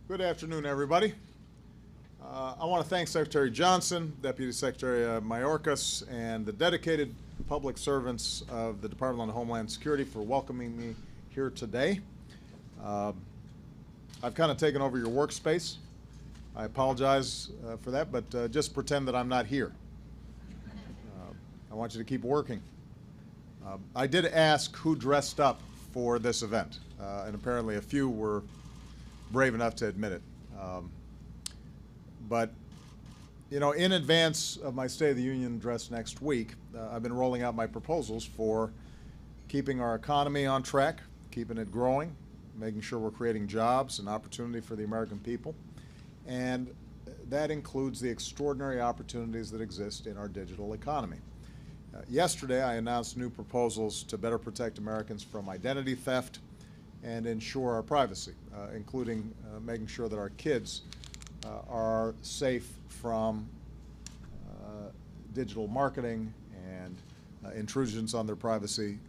Good afternoon, everybody. I want to thank Secretary Johnson, Deputy Secretary Mayorkas, and the dedicated public servants of the Department of Homeland Security for welcoming me here today. I've kind of taken over your workspace. I apologize for that, but just pretend that I'm not here. I want you to keep working. I did ask who dressed up for this event, and apparently a few were brave enough to admit it. But, you know, in advance of my State of the Union address next week, I've been rolling out my proposals for keeping our economy on track, keeping it growing, making sure we're creating jobs and opportunity for the American people. And that includes the extraordinary opportunities that exist in our digital economy. Yesterday, I announced new proposals to better protect Americans from identity theft and ensure our privacy, including making sure that our kids are safe from digital marketing and intrusions on their privacy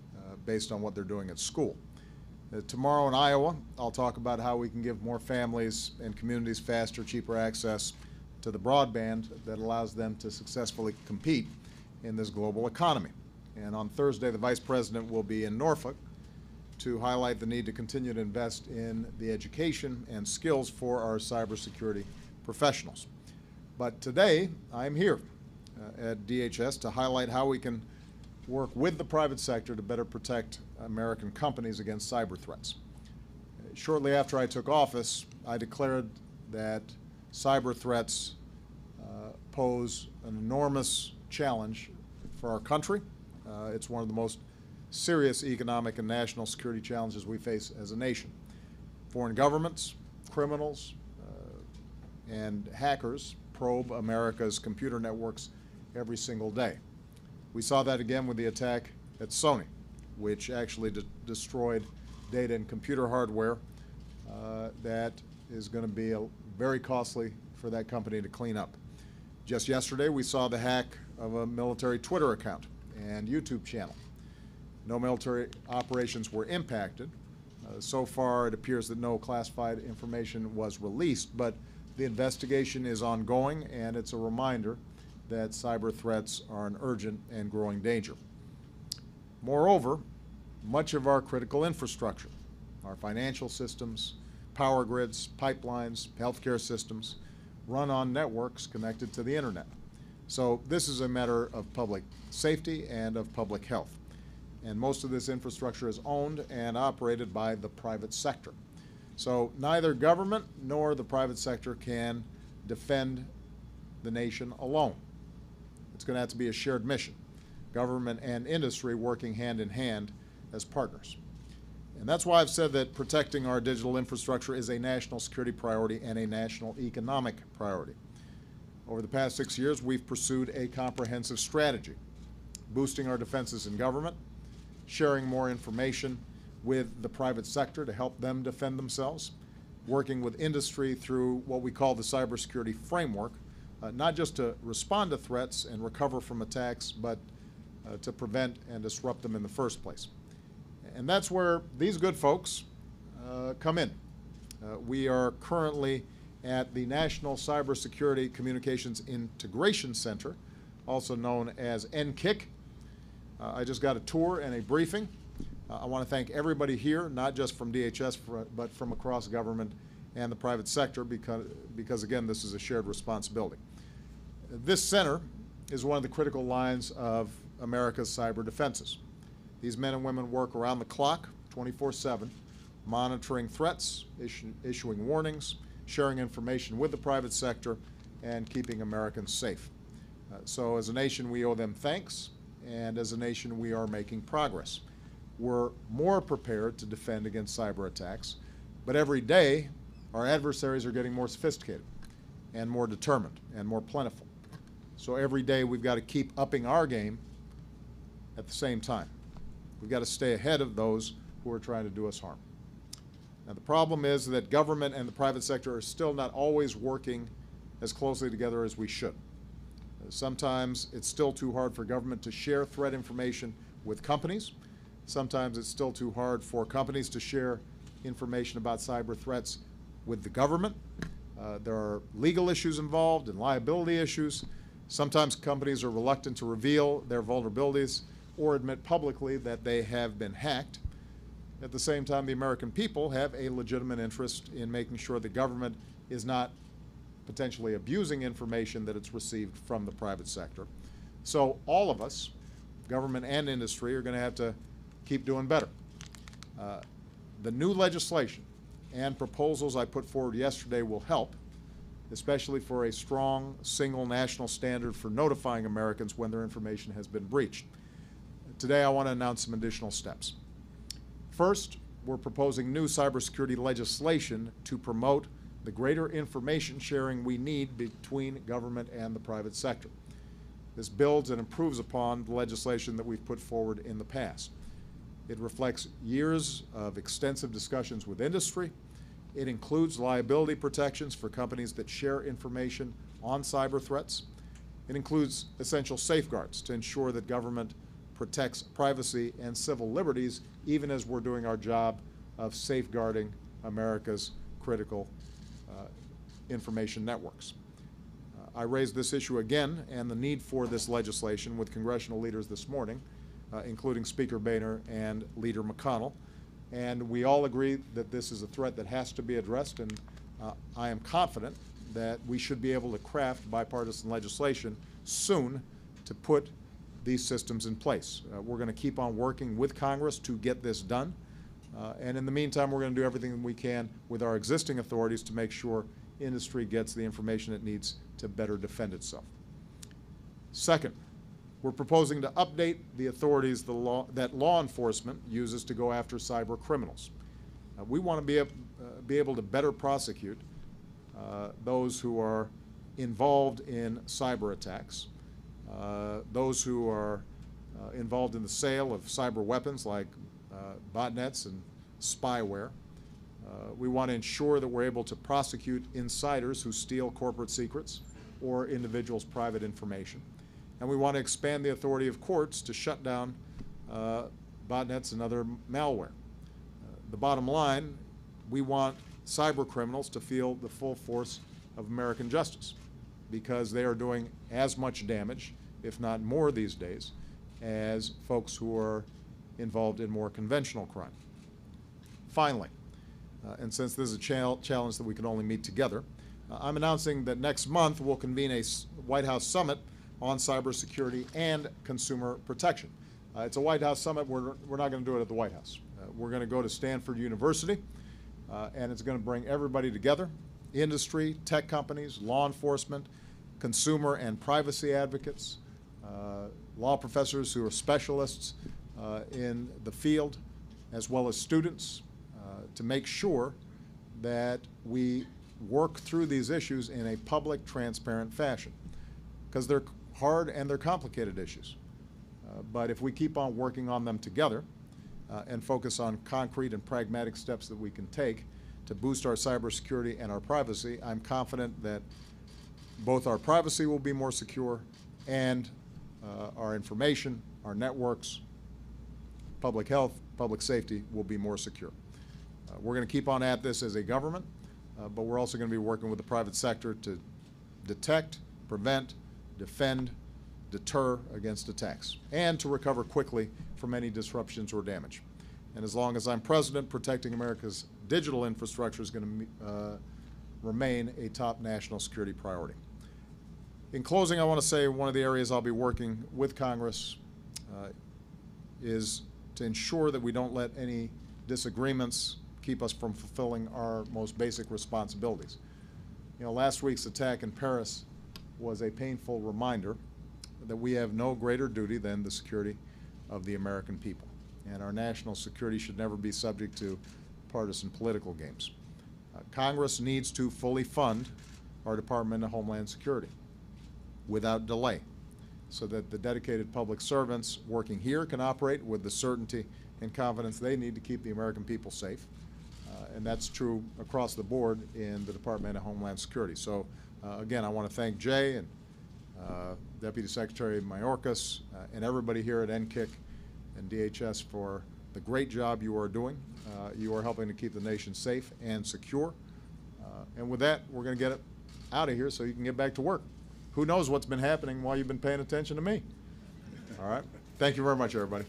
based on what they're doing at school. Tomorrow in Iowa, I'll talk about how we can give more families and communities faster, cheaper access to the broadband that allows them to successfully compete in this global economy. And on Thursday, the Vice President will be in Norfolk to highlight the need to continue to invest in the education and skills for our cybersecurity professionals. But today, I'm here at DHS to highlight how we can work with the private sector to better protect American companies against cyber threats. Shortly after I took office, I declared that cyber threats pose an enormous challenge for our country. It's one of the most serious economic and national security challenges we face as a nation. Foreign governments, criminals, and hackers probe America's computer networks every single day. We saw that again with the attack at Sony, which actually destroyed data and computer hardware that is going to be very costly for that company to clean up. Just yesterday, we saw the hack of a military Twitter account and YouTube channel. No military operations were impacted. So far, it appears that no classified information was released, but the investigation is ongoing, and it's a reminder that cyber threats are an urgent and growing danger. Moreover, much of our critical infrastructure, our financial systems, power grids, pipelines, healthcare systems, run on networks connected to the internet. So this is a matter of public safety and of public health. And most of this infrastructure is owned and operated by the private sector. So neither government nor the private sector can defend the nation alone. It's going to have to be a shared mission, government and industry working hand in hand as partners. And that's why I've said that protecting our digital infrastructure is a national security priority and a national economic priority. Over the past 6 years, we've pursued a comprehensive strategy, boosting our defenses in government, sharing more information with the private sector to help them defend themselves, working with industry through what we call the cybersecurity framework, not just to respond to threats and recover from attacks, but to prevent and disrupt them in the first place. And that's where these good folks come in. We are currently at the National Cybersecurity Communications Integration Center, also known as NCIC. I just got a tour and a briefing. I want to thank everybody here, not just from DHS, but from across government and the private sector, because again, this is a shared responsibility. This center is one of the critical lines of America's cyber defenses. These men and women work around the clock, 24/7, monitoring threats, issuing warnings, sharing information with the private sector, and keeping Americans safe. So as a nation, we owe them thanks, and as a nation, we are making progress. We're more prepared to defend against cyber attacks, but every day, our adversaries are getting more sophisticated and more determined and more plentiful. So every day, we've got to keep upping our game at the same time. We've got to stay ahead of those who are trying to do us harm. Now, the problem is that government and the private sector are still not always working as closely together as we should. Sometimes it's still too hard for government to share threat information with companies. Sometimes it's still too hard for companies to share information about cyber threats with the government. There are legal issues involved and liability issues. Sometimes companies are reluctant to reveal their vulnerabilities or admit publicly that they have been hacked. At the same time, the American people have a legitimate interest in making sure the government is not potentially abusing information that it's received from the private sector. So all of us, government and industry, are going to have to keep doing better. The new legislation and proposals I put forward yesterday will help, especially for a strong single national standard for notifying Americans when their information has been breached. Today I want to announce some additional steps. First, we're proposing new cybersecurity legislation to promote the greater information sharing we need between government and the private sector. This builds and improves upon the legislation that we've put forward in the past. It reflects years of extensive discussions with industry. It includes liability protections for companies that share information on cyber threats. It includes essential safeguards to ensure that government protects privacy and civil liberties, even as we're doing our job of safeguarding America's critical information networks. I raised this issue again and the need for this legislation with congressional leaders this morning, including Speaker Boehner and Leader McConnell. And we all agree that this is a threat that has to be addressed, and I am confident that we should be able to craft bipartisan legislation soon to put these systems in place. We're going to keep on working with Congress to get this done. And in the meantime, we're going to do everything we can with our existing authorities to make sure industry gets the information it needs to better defend itself. Second, we're proposing to update the authorities that law enforcement uses to go after cyber criminals. We want to be able to better prosecute those who are involved in cyber attacks, those who are involved in the sale of cyber weapons like botnets and spyware. We want to ensure that we're able to prosecute insiders who steal corporate secrets or individuals' private information. And we want to expand the authority of courts to shut down botnets and other malware. The bottom line, we want cyber criminals to feel the full force of American justice because they are doing as much damage, if not more these days, as folks who are involved in more conventional crime. Finally, and since this is a challenge that we can only meet together, I'm announcing that next month we'll convene a White House summit on cybersecurity and consumer protection. It's a White House summit. We're not going to do it at the White House. We're going to go to Stanford University, and it's going to bring everybody together, industry, tech companies, law enforcement, consumer and privacy advocates, law professors who are specialists in the field, as well as students, to make sure that we work through these issues in a public, transparent fashion, because they're hard and they're complicated issues. But if we keep on working on them together and focus on concrete and pragmatic steps that we can take to boost our cybersecurity and our privacy, I'm confident that both our privacy will be more secure and our information, our networks, public health, public safety will be more secure. We're going to keep on at this as a government, but we're also going to be working with the private sector to detect, prevent, defend, deter against attacks, and to recover quickly from any disruptions or damage. And as long as I'm president, protecting America's digital infrastructure is going to remain a top national security priority. In closing, I want to say one of the areas I'll be working with Congress is to ensure that we don't let any disagreements keep us from fulfilling our most basic responsibilities. You know, last week's attack in Paris was a painful reminder that we have no greater duty than the security of the American people. And our national security should never be subject to partisan political games. Congress needs to fully fund our Department of Homeland Security without delay, so that the dedicated public servants working here can operate with the certainty and confidence they need to keep the American people safe. And that's true across the board in the Department of Homeland Security. So again, I want to thank Jay and Deputy Secretary Mayorkas and everybody here at NCIC and DHS for the great job you are doing. You are helping to keep the nation safe and secure. And with that, we're going to get it out of here so you can get back to work. Who knows what's been happening while you've been paying attention to me? All right. Thank you very much, everybody.